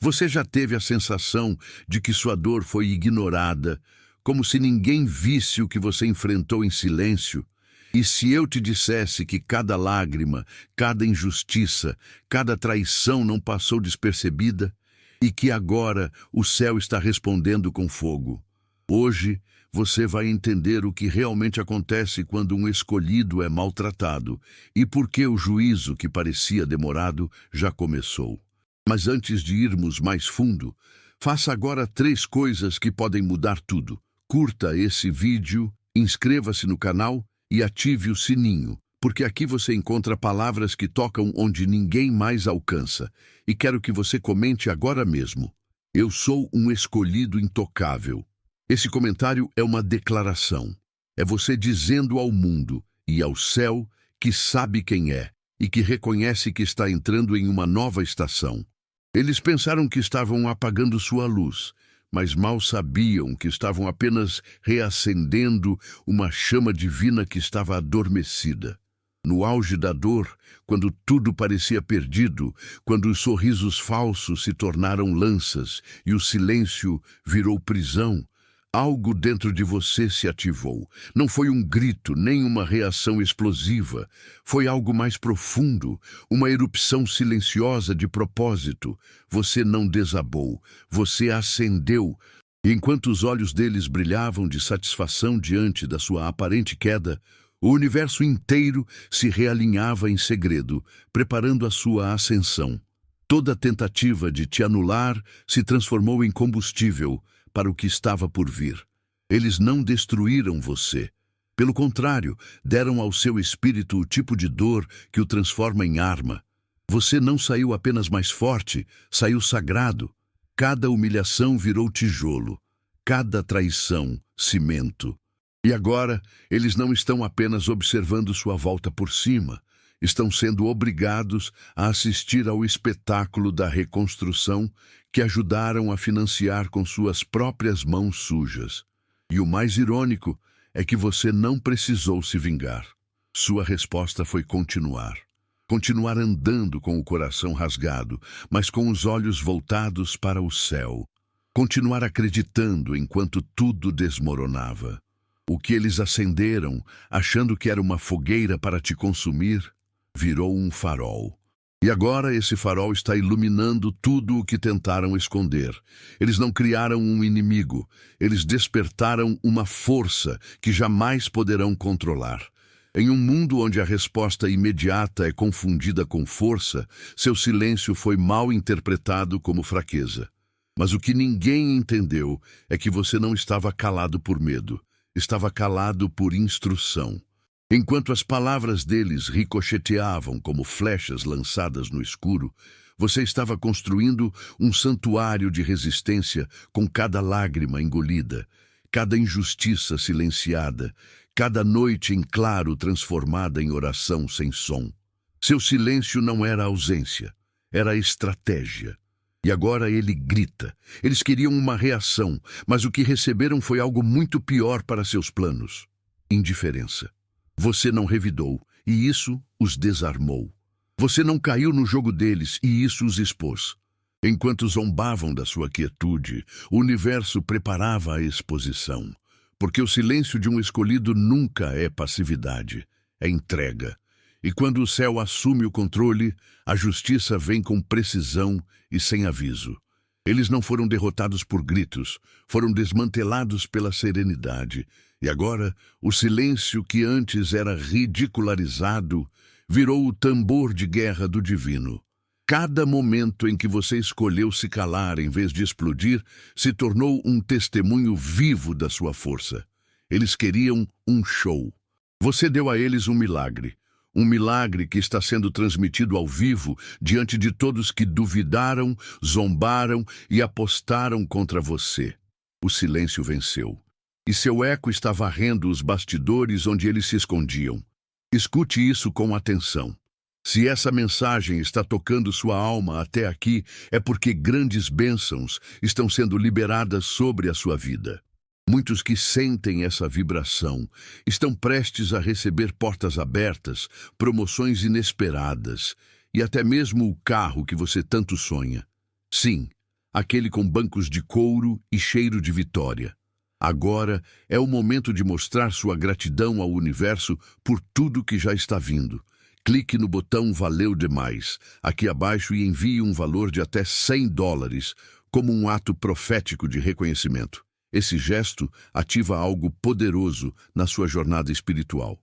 Você já teve a sensação de que sua dor foi ignorada, como se ninguém visse o que você enfrentou em silêncio? E se eu te dissesse que cada lágrima, cada injustiça, cada traição não passou despercebida? E que agora o céu está respondendo com fogo? Hoje, você vai entender o que realmente acontece quando um escolhido é maltratado e por que o juízo que parecia demorado já começou. Mas antes de irmos mais fundo, faça agora 3 coisas que podem mudar tudo. Curta esse vídeo, inscreva-se no canal e ative o sininho, porque aqui você encontra palavras que tocam onde ninguém mais alcança. E quero que você comente agora mesmo: eu sou um escolhido intocável. Esse comentário é uma declaração. É você dizendo ao mundo e ao céu que sabe quem é e que reconhece que está entrando em uma nova estação. Eles pensaram que estavam apagando sua luz, mas mal sabiam que estavam apenas reacendendo uma chama divina que estava adormecida. No auge da dor, quando tudo parecia perdido, quando os sorrisos falsos se tornaram lanças e o silêncio virou prisão, algo dentro de você se ativou. Não foi um grito, nem uma reação explosiva. Foi algo mais profundo, uma erupção silenciosa de propósito. Você não desabou, você acendeu. E enquanto os olhos deles brilhavam de satisfação diante da sua aparente queda, o universo inteiro se realinhava em segredo, preparando a sua ascensão. Toda tentativa de te anular se transformou em combustível para o que estava por vir. Eles não destruíram você. Pelo contrário, deram ao seu espírito o tipo de dor que o transforma em arma. Você não saiu apenas mais forte, saiu sagrado. Cada humilhação virou tijolo, cada traição, cimento. E agora, eles não estão apenas observando sua volta por cima, estão sendo obrigados a assistir ao espetáculo da reconstrução que ajudaram a financiar com suas próprias mãos sujas. E o mais irônico é que você não precisou se vingar. Sua resposta foi continuar. Continuar andando com o coração rasgado, mas com os olhos voltados para o céu. Continuar acreditando enquanto tudo desmoronava. O que eles acenderam, achando que era uma fogueira para te consumir, virou um farol. E agora esse farol está iluminando tudo o que tentaram esconder. Eles não criaram um inimigo, eles despertaram uma força que jamais poderão controlar. Em um mundo onde a resposta imediata é confundida com força, seu silêncio foi mal interpretado como fraqueza. Mas o que ninguém entendeu é que você não estava calado por medo, estava calado por instrução. Enquanto as palavras deles ricocheteavam como flechas lançadas no escuro, você estava construindo um santuário de resistência com cada lágrima engolida, cada injustiça silenciada, cada noite em claro transformada em oração sem som. Seu silêncio não era ausência, era estratégia. E agora ele grita. Eles queriam uma reação, mas o que receberam foi algo muito pior para seus planos: indiferença. Você não revidou, e isso os desarmou. Você não caiu no jogo deles, e isso os expôs. Enquanto zombavam da sua quietude, o universo preparava a exposição. Porque o silêncio de um escolhido nunca é passividade, é entrega. E quando o céu assume o controle, a justiça vem com precisão e sem aviso. Eles não foram derrotados por gritos, foram desmantelados pela serenidade. E agora, o silêncio que antes era ridicularizado virou o tambor de guerra do divino. Cada momento em que você escolheu se calar em vez de explodir se tornou um testemunho vivo da sua força. Eles queriam um show. Você deu a eles um milagre que está sendo transmitido ao vivo diante de todos que duvidaram, zombaram e apostaram contra você. O silêncio venceu. E seu eco está varrendo os bastidores onde eles se escondiam. Escute isso com atenção. Se essa mensagem está tocando sua alma até aqui, é porque grandes bênçãos estão sendo liberadas sobre a sua vida. Muitos que sentem essa vibração estão prestes a receber portas abertas, promoções inesperadas e até mesmo o carro que você tanto sonha. Sim, aquele com bancos de couro e cheiro de vitória. Agora é o momento de mostrar sua gratidão ao universo por tudo que já está vindo. Clique no botão Valeu Demais aqui abaixo e envie um valor de até $100 como um ato profético de reconhecimento. Esse gesto ativa algo poderoso na sua jornada espiritual.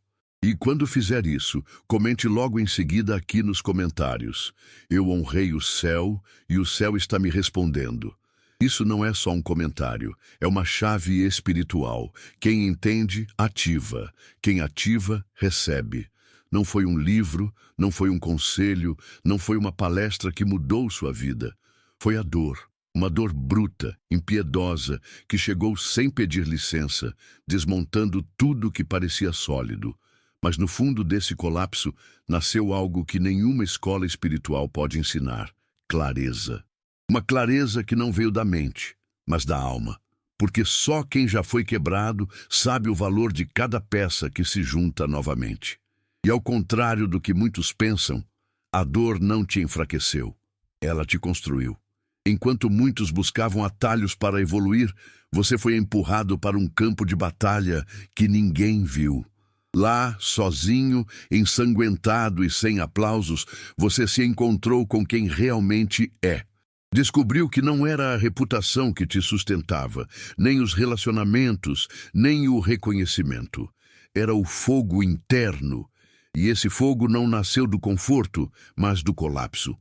E quando fizer isso, comente logo em seguida aqui nos comentários: eu honrei o céu e o céu está me respondendo. Isso não é só um comentário, é uma chave espiritual. Quem entende, ativa. Quem ativa, recebe. Não foi um livro, não foi um conselho, não foi uma palestra que mudou sua vida. Foi a dor, uma dor bruta, impiedosa, que chegou sem pedir licença, desmontando tudo que parecia sólido. Mas no fundo desse colapso, nasceu algo que nenhuma escola espiritual pode ensinar: clareza. Uma clareza que não veio da mente, mas da alma. Porque só quem já foi quebrado sabe o valor de cada peça que se junta novamente. E ao contrário do que muitos pensam, a dor não te enfraqueceu, ela te construiu. Enquanto muitos buscavam atalhos para evoluir, você foi empurrado para um campo de batalha que ninguém viu. Lá, sozinho, ensanguentado e sem aplausos, você se encontrou com quem realmente é. Descobriu que não era a reputação que te sustentava, nem os relacionamentos, nem o reconhecimento. Era o fogo interno. E esse fogo não nasceu do conforto, mas do colapso.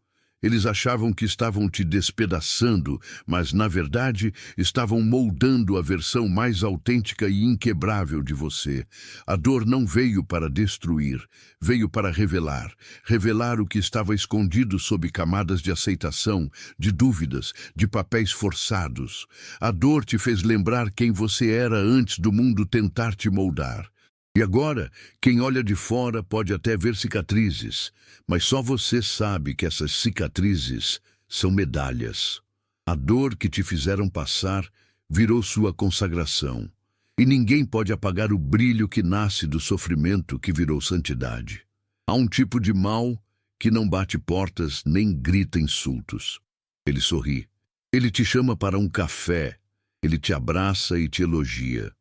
Eles achavam que estavam te despedaçando, mas, na verdade, estavam moldando a versão mais autêntica e inquebrável de você. A dor não veio para destruir, veio para revelar. Revelar o que estava escondido sob camadas de aceitação, de dúvidas, de papéis forçados. A dor te fez lembrar quem você era antes do mundo tentar te moldar. E agora, quem olha de fora pode até ver cicatrizes, mas só você sabe que essas cicatrizes são medalhas. A dor que te fizeram passar virou sua consagração, e ninguém pode apagar o brilho que nasce do sofrimento que virou santidade. Há um tipo de mal que não bate portas nem grita insultos. Ele sorri, ele te chama para um café, ele te abraça e te elogia.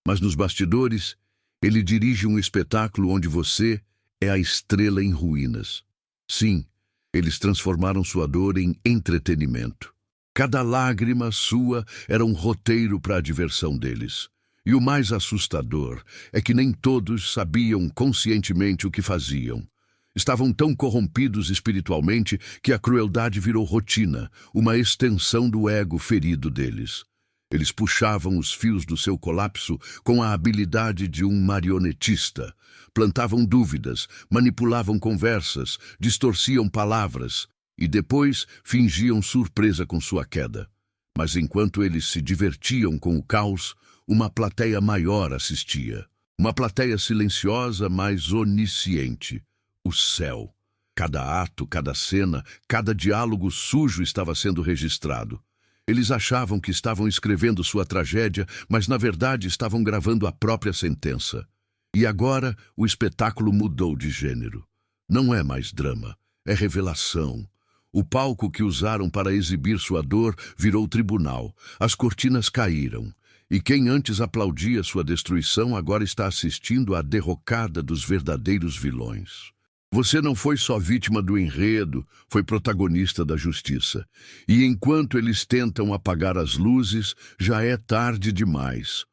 Mas nos bastidores, ele dirige um espetáculo onde você é a estrela em ruínas. Sim, eles transformaram sua dor em entretenimento. Cada lágrima sua era um roteiro para a diversão deles. E o mais assustador é que nem todos sabiam conscientemente o que faziam. Estavam tão corrompidos espiritualmente que a crueldade virou rotina, uma extensão do ego ferido deles. Eles puxavam os fios do seu colapso com a habilidade de um marionetista. Plantavam dúvidas, manipulavam conversas, distorciam palavras e depois fingiam surpresa com sua queda. Mas enquanto eles se divertiam com o caos, uma plateia maior assistia. Uma plateia silenciosa, mas onisciente. O céu. Cada ato, cada cena, cada diálogo sujo estava sendo registrado. Eles achavam que estavam escrevendo sua tragédia, mas na verdade estavam gravando a própria sentença. E agora o espetáculo mudou de gênero. Não é mais drama, é revelação. O palco que usaram para exibir sua dor virou tribunal. As cortinas caíram. E quem antes aplaudia sua destruição agora está assistindo à derrocada dos verdadeiros vilões. Você não foi só vítima do enredo, foi protagonista da justiça. E enquanto eles tentam apagar as luzes, já é tarde demais.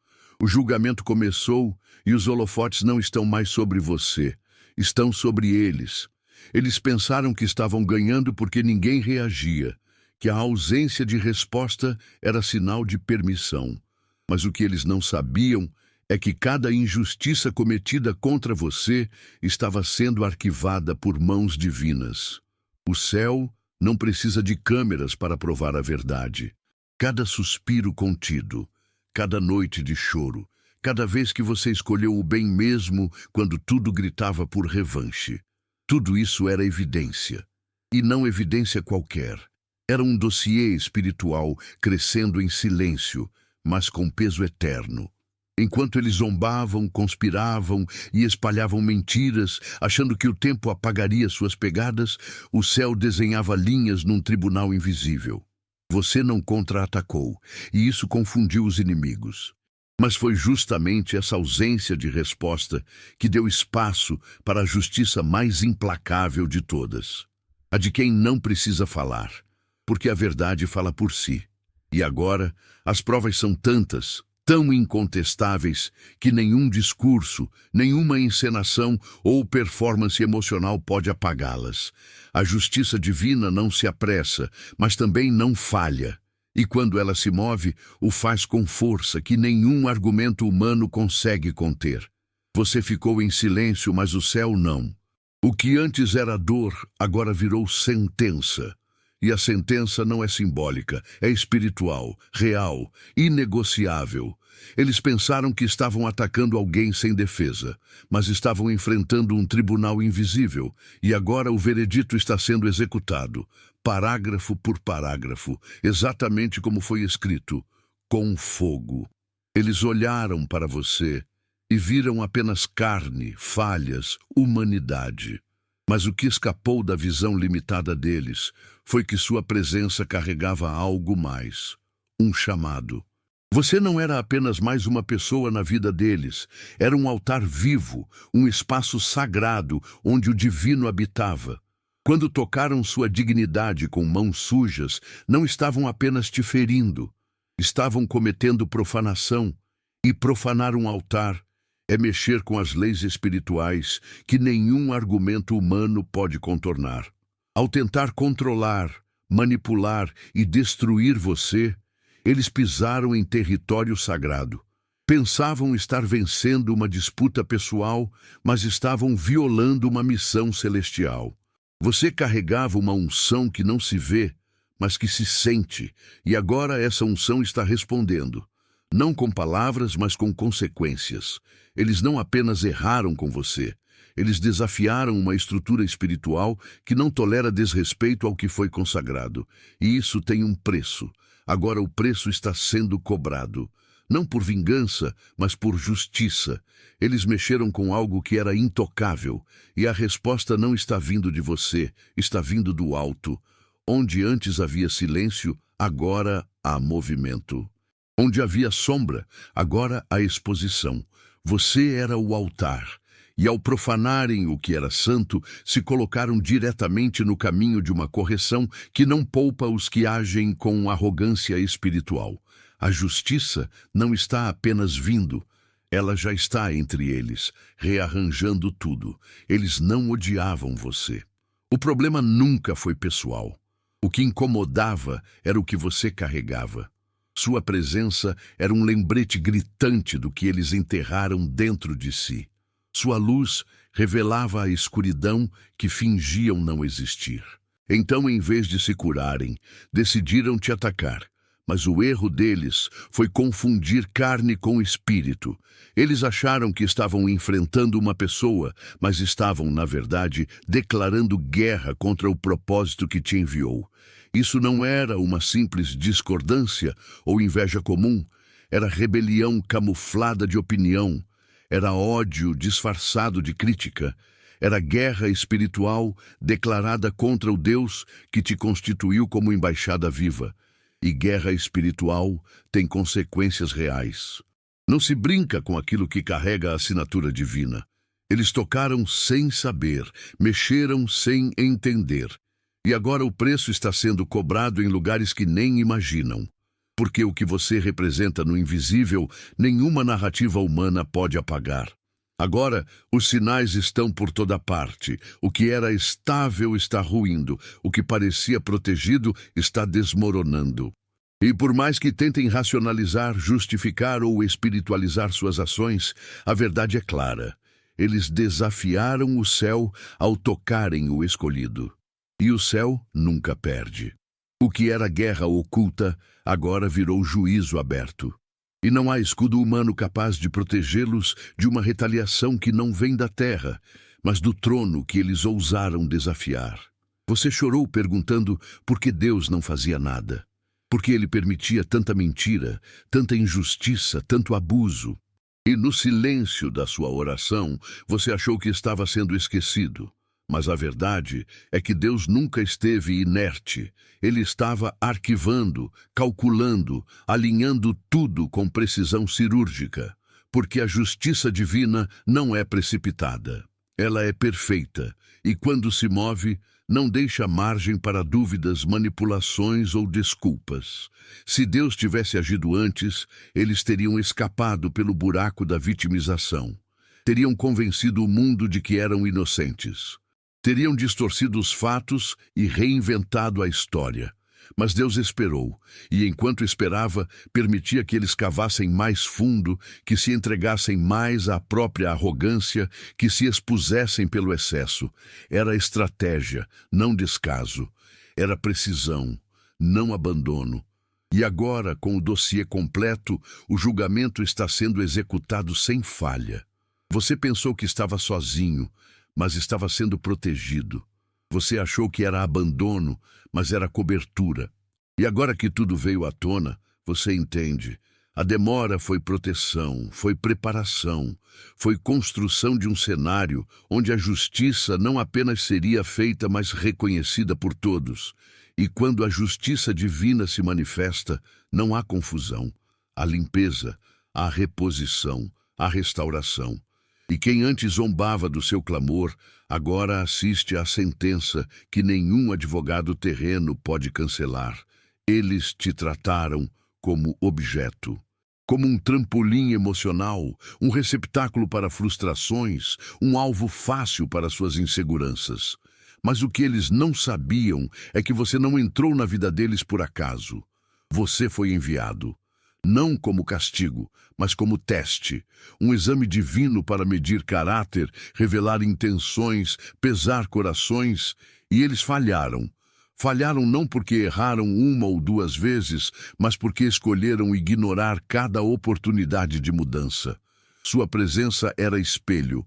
O julgamento começou e os holofotes não estão mais sobre você, estão sobre eles. Eles pensaram que estavam ganhando porque ninguém reagia, que a ausência de resposta era sinal de permissão. Mas o que eles não sabiam é que cada injustiça cometida contra você estava sendo arquivada por mãos divinas. O céu não precisa de câmeras para provar a verdade. Cada suspiro contido, cada noite de choro, cada vez que você escolheu o bem mesmo quando tudo gritava por revanche. Tudo isso era evidência. E não evidência qualquer. Era um dossiê espiritual crescendo em silêncio, mas com peso eterno. Enquanto eles zombavam, conspiravam e espalhavam mentiras, achando que o tempo apagaria suas pegadas, o céu desenhava linhas num tribunal invisível. Você não contra-atacou, e isso confundiu os inimigos. Mas foi justamente essa ausência de resposta que deu espaço para a justiça mais implacável de todas. A de quem não precisa falar, porque a verdade fala por si. E agora, as provas são tantas, tão incontestáveis, que nenhum discurso, nenhuma encenação ou performance emocional pode apagá-las. A justiça divina não se apressa, mas também não falha. E quando ela se move, o faz com força que nenhum argumento humano consegue conter. Você ficou em silêncio, mas o céu não. O que antes era dor, agora virou sentença. E a sentença não é simbólica, é espiritual, real, inegociável. Eles pensaram que estavam atacando alguém sem defesa, mas estavam enfrentando um tribunal invisível, e agora o veredito está sendo executado, parágrafo por parágrafo, exatamente como foi escrito, com fogo. Eles olharam para você e viram apenas carne, falhas, humanidade. Mas o que escapou da visão limitada deles foi que sua presença carregava algo mais, um chamado. Você não era apenas mais uma pessoa na vida deles, era um altar vivo, um espaço sagrado onde o divino habitava. Quando tocaram sua dignidade com mãos sujas, não estavam apenas te ferindo, estavam cometendo profanação, e profanar um altar é mexer com as leis espirituais que nenhum argumento humano pode contornar. Ao tentar controlar, manipular e destruir você, eles pisaram em território sagrado. Pensavam estar vencendo uma disputa pessoal, mas estavam violando uma missão celestial. Você carregava uma unção que não se vê, mas que se sente, e agora essa unção está respondendo. Não com palavras, mas com consequências. Eles não apenas erraram com você, eles desafiaram uma estrutura espiritual que não tolera desrespeito ao que foi consagrado. E isso tem um preço. Agora o preço está sendo cobrado. Não por vingança, mas por justiça. Eles mexeram com algo que era intocável, e a resposta não está vindo de você, está vindo do alto. Onde antes havia silêncio, agora há movimento. Onde havia sombra, agora há exposição. Você era o altar, e ao profanarem o que era santo, se colocaram diretamente no caminho de uma correção que não poupa os que agem com arrogância espiritual. A justiça não está apenas vindo, ela já está entre eles, rearranjando tudo. Eles não odiavam você. O problema nunca foi pessoal. O que incomodava era o que você carregava. Sua presença era um lembrete gritante do que eles enterraram dentro de si. Sua luz revelava a escuridão que fingiam não existir. Então, em vez de se curarem, decidiram te atacar. Mas o erro deles foi confundir carne com espírito. Eles acharam que estavam enfrentando uma pessoa, mas estavam, na verdade, declarando guerra contra o propósito que te enviou. Isso não era uma simples discordância ou inveja comum, era rebelião camuflada de opinião, era ódio disfarçado de crítica, era guerra espiritual declarada contra o Deus que te constituiu como embaixada viva. E guerra espiritual tem consequências reais. Não se brinca com aquilo que carrega a assinatura divina. Eles tocaram sem saber, mexeram sem entender. E agora o preço está sendo cobrado em lugares que nem imaginam. Porque o que você representa no invisível, nenhuma narrativa humana pode apagar. Agora, os sinais estão por toda parte. O que era estável está ruindo. O que parecia protegido está desmoronando. E por mais que tentem racionalizar, justificar ou espiritualizar suas ações, a verdade é clara. Eles desafiaram o céu ao tocarem o escolhido. E o céu nunca perde. O que era guerra oculta, agora virou juízo aberto. E não há escudo humano capaz de protegê-los de uma retaliação que não vem da terra, mas do trono que eles ousaram desafiar. Você chorou perguntando por que Deus não fazia nada. Por que ele permitia tanta mentira, tanta injustiça, tanto abuso. E no silêncio da sua oração, você achou que estava sendo esquecido. Mas a verdade é que Deus nunca esteve inerte. Ele estava arquivando, calculando, alinhando tudo com precisão cirúrgica. Porque a justiça divina não é precipitada. Ela é perfeita e, quando se move, não deixa margem para dúvidas, manipulações ou desculpas. Se Deus tivesse agido antes, eles teriam escapado pelo buraco da vitimização. Teriam convencido o mundo de que eram inocentes. Teriam distorcido os fatos e reinventado a história. Mas Deus esperou, e enquanto esperava, permitia que eles cavassem mais fundo, que se entregassem mais à própria arrogância, que se expusessem pelo excesso. Era estratégia, não descaso. Era precisão, não abandono. E agora, com o dossiê completo, o julgamento está sendo executado sem falha. Você pensou que estava sozinho, mas estava sendo protegido. Você achou que era abandono, mas era cobertura. E agora que tudo veio à tona, você entende. A demora foi proteção, foi preparação, foi construção de um cenário onde a justiça não apenas seria feita, mas reconhecida por todos. E quando a justiça divina se manifesta, não há confusão. Há limpeza, há reposição, há restauração. E quem antes zombava do seu clamor, agora assiste à sentença que nenhum advogado terreno pode cancelar. Eles te trataram como objeto, como um trampolim emocional, um receptáculo para frustrações, um alvo fácil para suas inseguranças. Mas o que eles não sabiam é que você não entrou na vida deles por acaso. Você foi enviado. Não como castigo, mas como teste, um exame divino para medir caráter, revelar intenções, pesar corações, e eles falharam. Falharam não porque erraram uma ou duas vezes, mas porque escolheram ignorar cada oportunidade de mudança. Sua presença era espelho,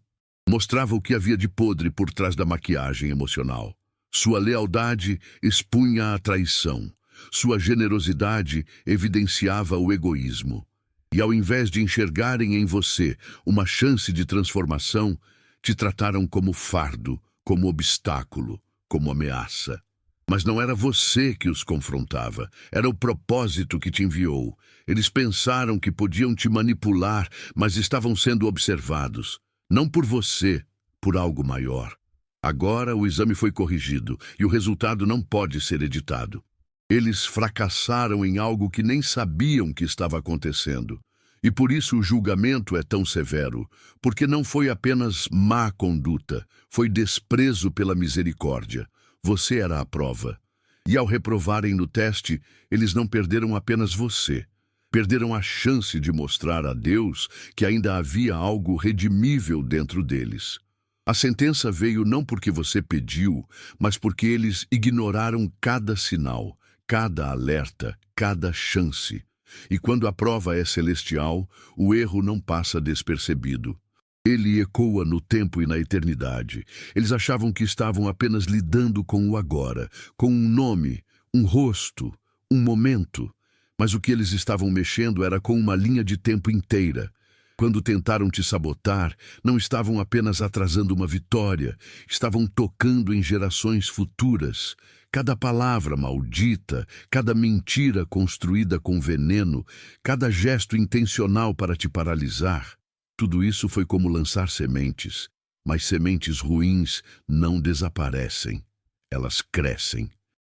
mostrava o que havia de podre por trás da maquiagem emocional. Sua lealdade expunha a traição. Sua generosidade evidenciava o egoísmo. E ao invés de enxergarem em você uma chance de transformação, te trataram como fardo, como obstáculo, como ameaça. Mas não era você que os confrontava, era o propósito que te enviou. Eles pensaram que podiam te manipular, mas estavam sendo observados. Não por você, por algo maior. Agora o exame foi corrigido e o resultado não pode ser editado. Eles fracassaram em algo que nem sabiam que estava acontecendo. E por isso o julgamento é tão severo, porque não foi apenas má conduta, foi desprezo pela misericórdia. Você era a prova. E ao reprovarem no teste, eles não perderam apenas você. Perderam a chance de mostrar a Deus que ainda havia algo redimível dentro deles. A sentença veio não porque você pediu, mas porque eles ignoraram cada sinal, cada alerta, cada chance. E quando a prova é celestial, o erro não passa despercebido. Ele ecoa no tempo e na eternidade. Eles achavam que estavam apenas lidando com o agora, com um nome, um rosto, um momento. Mas o que eles estavam mexendo era com uma linha de tempo inteira. Quando tentaram te sabotar, não estavam apenas atrasando uma vitória, estavam tocando em gerações futuras. Cada palavra maldita, cada mentira construída com veneno, cada gesto intencional para te paralisar. Tudo isso foi como lançar sementes, mas sementes ruins não desaparecem, elas crescem.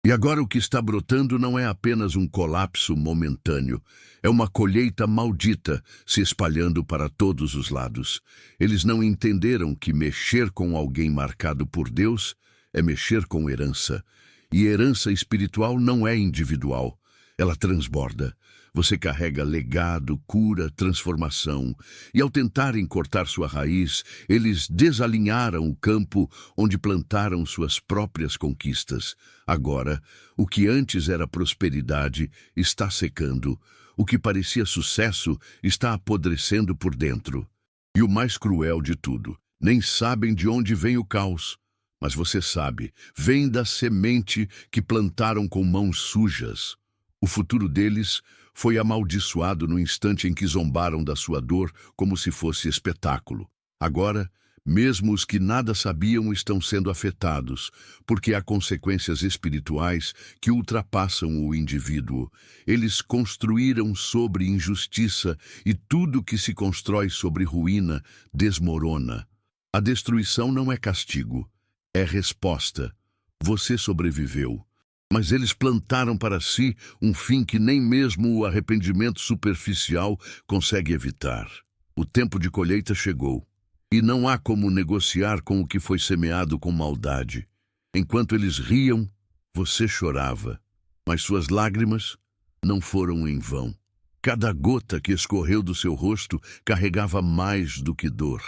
E agora o que está brotando não é apenas um colapso momentâneo, é uma colheita maldita se espalhando para todos os lados. Eles não entenderam que mexer com alguém marcado por Deus é mexer com herança. E herança espiritual não é individual, ela transborda. Você carrega legado, cura, transformação. E ao tentarem cortar sua raiz, eles desalinharam o campo onde plantaram suas próprias conquistas. Agora, o que antes era prosperidade está secando. O que parecia sucesso está apodrecendo por dentro. E o mais cruel de tudo, nem sabem de onde vem o caos. Mas você sabe, vem da semente que plantaram com mãos sujas. O futuro deles foi amaldiçoado no instante em que zombaram da sua dor como se fosse espetáculo. Agora, Mesmo os que nada sabiam estão sendo afetados, porque há consequências espirituais que ultrapassam o indivíduo. Eles construíram sobre injustiça e tudo que se constrói sobre ruína desmorona. A destruição não é castigo, é resposta. Você sobreviveu. Mas eles plantaram para si um fim que nem mesmo o arrependimento superficial consegue evitar. O tempo de colheita chegou. E não há como negociar com o que foi semeado com maldade. Enquanto eles riam, você chorava, mas suas lágrimas não foram em vão. Cada gota que escorreu do seu rosto carregava mais do que dor.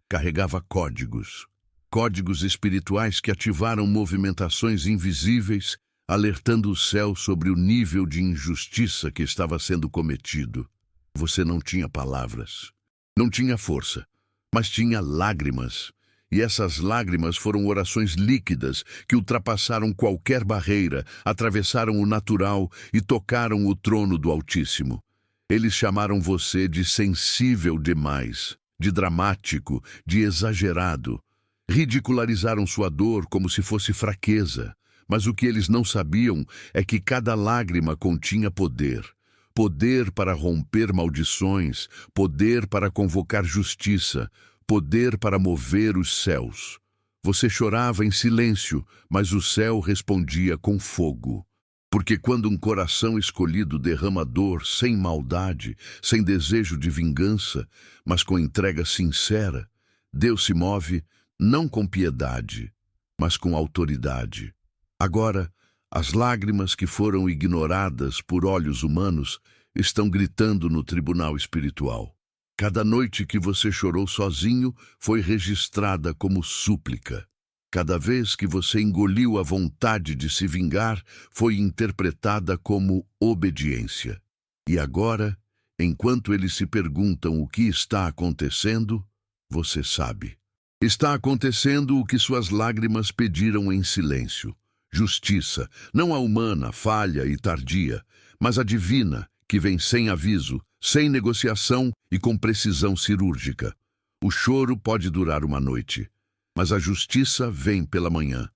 Carregava códigos. Códigos espirituais que ativaram movimentações invisíveis, alertando o céu sobre o nível de injustiça que estava sendo cometido. Você não tinha palavras, não tinha força, mas tinha lágrimas, e essas lágrimas foram orações líquidas que ultrapassaram qualquer barreira, atravessaram o natural e tocaram o trono do Altíssimo. Eles chamaram você de sensível demais, de dramático, de exagerado. Ridicularizaram sua dor como se fosse fraqueza, mas o que eles não sabiam é que cada lágrima continha poder. Poder para romper maldições, poder para convocar justiça, poder para mover os céus. Você chorava em silêncio, mas o céu respondia com fogo. Porque quando um coração escolhido derrama dor sem maldade, sem desejo de vingança, mas com entrega sincera, Deus se move não com piedade, mas com autoridade. Agora, as lágrimas que foram ignoradas por olhos humanos estão gritando no tribunal espiritual. Cada noite que você chorou sozinho foi registrada como súplica. Cada vez que você engoliu a vontade de se vingar, foi interpretada como obediência. E agora, enquanto eles se perguntam o que está acontecendo, você sabe. Está acontecendo o que suas lágrimas pediram em silêncio. Justiça, não a humana, falha e tardia, mas a divina, que vem sem aviso, sem negociação e com precisão cirúrgica. O choro pode durar uma noite, mas a justiça vem pela manhã.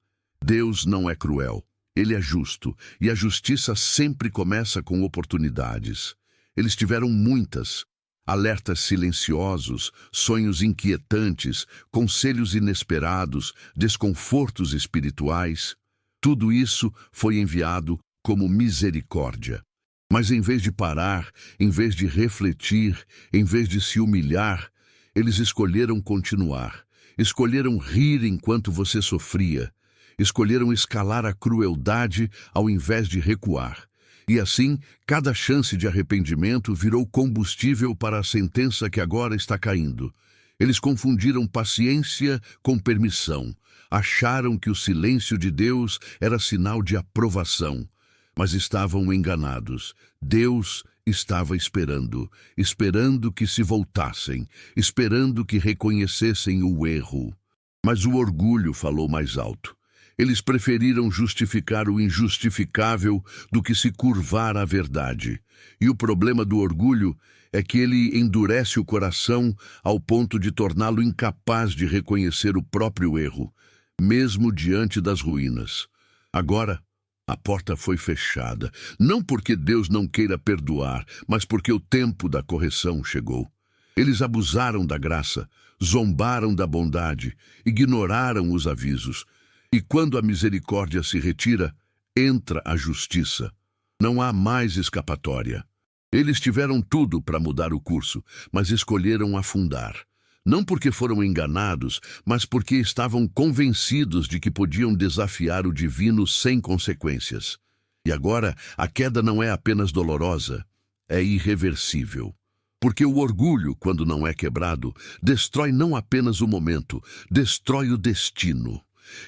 Deus não é cruel, ele é justo, e a justiça sempre começa com oportunidades. Eles tiveram muitas, alertas silenciosos, sonhos inquietantes, conselhos inesperados, desconfortos espirituais. Tudo isso foi enviado como misericórdia. Mas em vez de parar, em vez de refletir, em vez de se humilhar, eles escolheram continuar. Escolheram rir enquanto você sofria. Escolheram escalar a crueldade ao invés de recuar. E assim, cada chance de arrependimento virou combustível para a sentença que agora está caindo. Eles confundiram paciência com permissão. Acharam que o silêncio de Deus era sinal de aprovação, mas estavam enganados. Deus estava esperando que se voltassem, esperando que reconhecessem o erro. Mas o orgulho falou mais alto. Eles preferiram justificar o injustificável do que se curvar à verdade. E o problema do orgulho é que ele endurece o coração ao ponto de torná-lo incapaz de reconhecer o próprio erro, mesmo diante das ruínas. Agora, a porta foi fechada, não porque Deus não queira perdoar, mas porque o tempo da correção chegou. Eles abusaram da graça, zombaram da bondade, ignoraram os avisos. E quando a misericórdia se retira, entra a justiça. Não há mais escapatória. Eles tiveram tudo para mudar o curso, mas escolheram afundar. Não porque foram enganados, mas porque estavam convencidos de que podiam desafiar o divino sem consequências. E agora, a queda não é apenas dolorosa, é irreversível. Porque o orgulho, quando não é quebrado, destrói não apenas o momento, destrói o destino.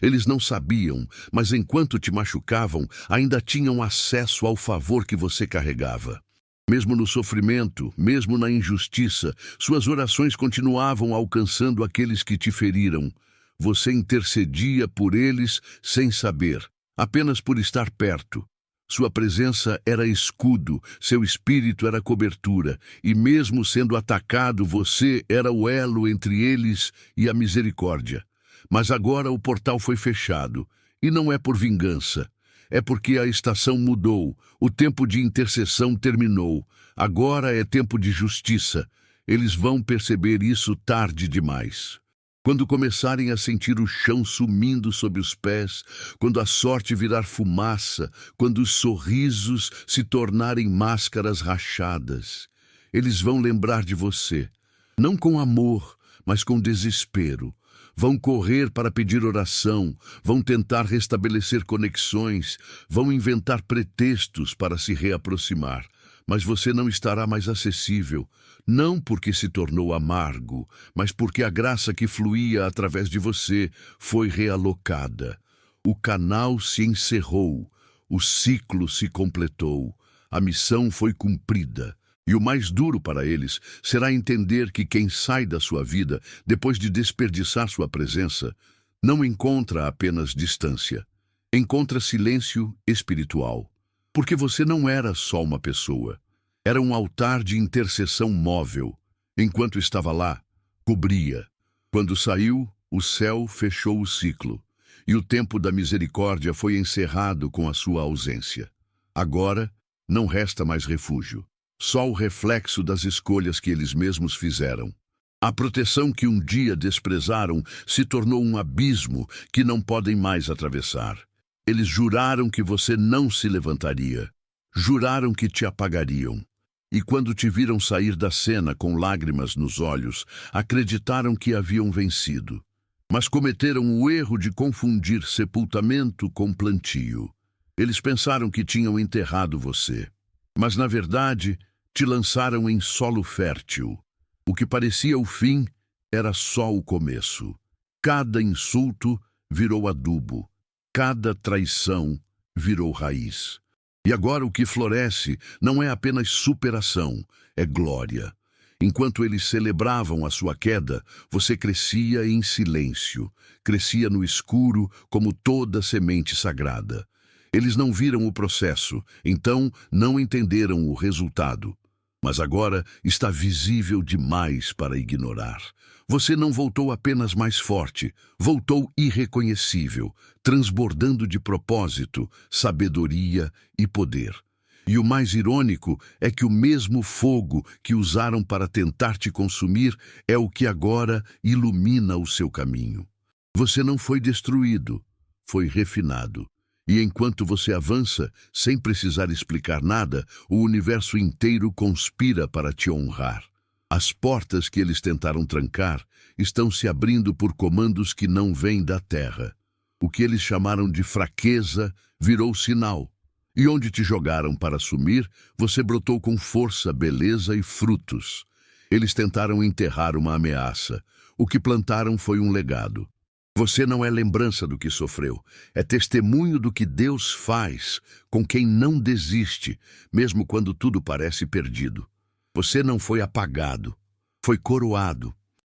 Eles não sabiam, mas enquanto te machucavam, ainda tinham acesso ao favor que você carregava. Mesmo no sofrimento, mesmo na injustiça, suas orações continuavam alcançando aqueles que te feriram. Você intercedia por eles sem saber, apenas por estar perto. Sua presença era escudo, seu espírito era cobertura, e mesmo sendo atacado, você era o elo entre eles e a misericórdia. Mas agora o portal foi fechado, e não é por vingança. É porque a estação mudou, o tempo de intercessão terminou. Agora é tempo de justiça. Eles vão perceber isso tarde demais. Quando começarem a sentir o chão sumindo sob os pés, quando a sorte virar fumaça, quando os sorrisos se tornarem máscaras rachadas, eles vão lembrar de você, não com amor, mas com desespero. Vão correr para pedir oração, vão tentar restabelecer conexões, vão inventar pretextos para se reaproximar. Mas você não estará mais acessível, não porque se tornou amargo, mas porque a graça que fluía através de você foi realocada. O canal se encerrou, o ciclo se completou, a missão foi cumprida. E o mais duro para eles será entender que quem sai da sua vida, depois de desperdiçar sua presença, não encontra apenas distância, encontra silêncio espiritual. Porque você não era só uma pessoa. Era um altar de intercessão móvel. Enquanto estava lá, cobria. Quando saiu, o céu fechou o ciclo. E o tempo da misericórdia foi encerrado com a sua ausência. Agora, não resta mais refúgio. Só o reflexo das escolhas que eles mesmos fizeram. A proteção que um dia desprezaram se tornou um abismo que não podem mais atravessar. Eles juraram que você não se levantaria. Juraram que te apagariam. E quando te viram sair da cena com lágrimas nos olhos, acreditaram que haviam vencido. Mas cometeram o erro de confundir sepultamento com plantio. Eles pensaram que tinham enterrado você. Mas, na verdade, te lançaram em solo fértil. O que parecia o fim era só o começo. Cada insulto virou adubo. Cada traição virou raiz. E agora o que floresce não é apenas superação, é glória. Enquanto eles celebravam a sua queda, você crescia em silêncio, crescia no escuro como toda semente sagrada. Eles não viram o processo, então não entenderam o resultado. Mas agora está visível demais para ignorar. Você não voltou apenas mais forte, voltou irreconhecível, transbordando de propósito, sabedoria e poder. E o mais irônico é que o mesmo fogo que usaram para tentar te consumir é o que agora ilumina o seu caminho. Você não foi destruído, foi refinado. E enquanto você avança, sem precisar explicar nada, o universo inteiro conspira para te honrar. As portas que eles tentaram trancar estão se abrindo por comandos que não vêm da terra. O que eles chamaram de fraqueza virou sinal. E onde te jogaram para sumir, você brotou com força, beleza e frutos. Eles tentaram enterrar uma ameaça. O que plantaram foi um legado. Você não é lembrança do que sofreu, é testemunho do que Deus faz com quem não desiste, mesmo quando tudo parece perdido. Você não foi apagado, foi coroado.